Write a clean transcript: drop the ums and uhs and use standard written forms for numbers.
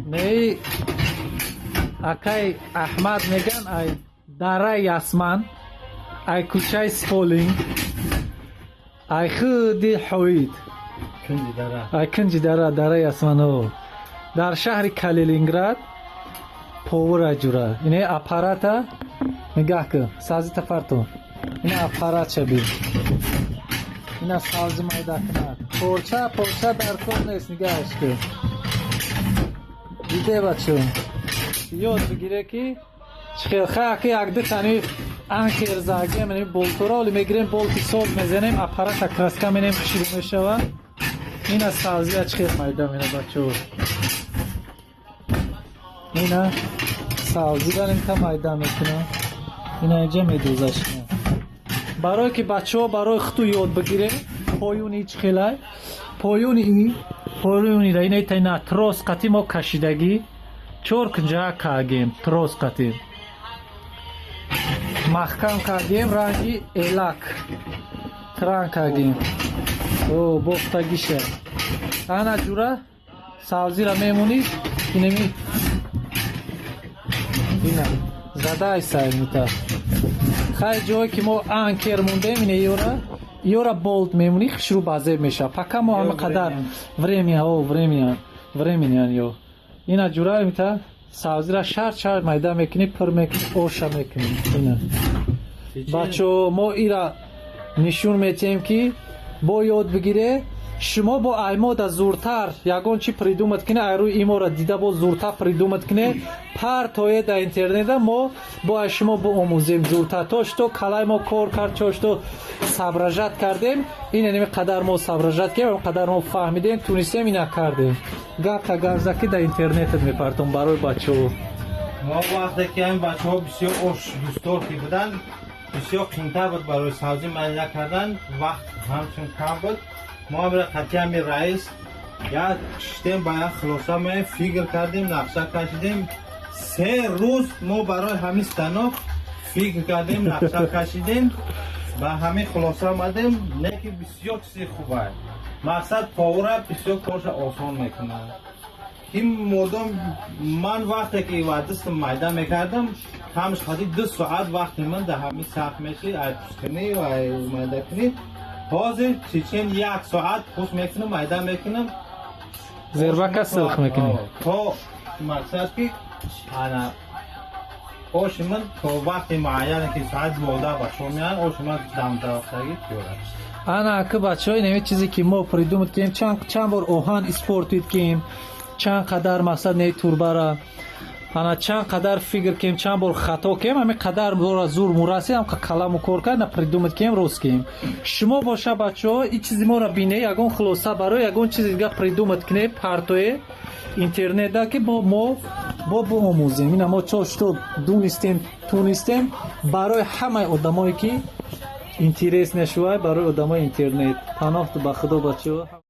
не акай Аҳмад меган ай дараи Ясман, ай кӯчаи Сполинг, ай худи ҳоид, ай кинҷи дара, дараи Ясманов дар шаҳри Калининград повура ҷура. Ине аппарата нигаҳ кун, савзита фартун. Ина аппарат шаби. Ина савзи майда кунад. Порча дар кор нест, нигаҳаш кун. Диде бачо. Ёд бигире ки чихел хаки якди тани анкер загем, ини болтура оли мегирем, болти соз мезанем, аппарата краска менем шурӯъ мешава. Ина савзия чихел майда мена бачо. Ина савзидан инта майда мекунам. Ина инҷа медӯзаш. Барое ки бачаҳо барои хуту ёд бигирем, поюни чихелай, поюнира ина тайна трос қати мо кашидагӣ 4 кунҷаҳа кардем, трос қати маҳкам кардем, ранги элак тран кардем. О бофтагиша ана ҷура савзира мемонӣ. инами ина задай сайнита хай ҷое ки мо анкер мондем, ина ёра болт мемонӣ, хишру базеб меша. Пока мо ҳама қадар времени ё ина ҷура мита савзира шар майда мекунӣ, пур мекунӣ, оша мекунӣ. ина бачо мо ира нишон метиҳем ки бо ёд бигире, шумо бо аймода зуртар ягон чи придумат кине, айрӯи имора дида бо зуртар придумат кине, партое да интернета мо бо шумо биомӯзем зуртар. То што калай мо кор кард, то што соображат кардем, ина ними қадар мо соображат кардем, қадар мо фаҳмидем, тунистем, ина кардем. гапта гарзаки да интернетат мепартон барои бачаҳо. мо вақте ки ҳамин бачаҳо бисёр ош дӯстдор ки буданд, бисёр қимтар буд барои савзӣ майда кардан, вақт ҳамчун кам буд. мо амра қатиями раис як штем ба як хулоса мо фикр кардем, нақша кашидем. 3 рӯз мо барои ҳамин станок фикр кардем, нақша кашидем, ба ҳамин хулоса омадем. Не ки бисёр чизи хуб аст. мақсад повура бисёр корша осон мекунад. ин модом ман вақте ки вардистам майда мекардам, ҳамш ҳади 2 соат вақти ман да ҳамин сахт меши, ай пускунӣ ва ай майдакунӣ. ҳозир чичин 1 соат пуст мекунам, майда мекунам, зербака силх мекунӣ. то мақсад ки ана оши ман то вақти муайяне ки соат 12 ба шом меян, оши ман дамтавақтагӣ тиёр аст. ана ака бачаҳо инами чизе ки мо придумат кем, чанд бор оҳан спортид кем, чанд қадар мақсад не турбара, ана чанд қадар фикр кем, чанд бор хато кем, ҳамин қадар бора зур мурасид, ҳам каламу кор кар на придумат кем, рост кем. шумо боша бачаҳо ин чизи моро бине, ягон хулоса барои ягон чизи дига придумат кине, партое интернетда ки мо биомӯзем. ина мо чошто дунистем, тунистем барои ҳамаи одамое ки интерес нешувад, барои одамои интернет. паноҳ ба худо бачаҳо.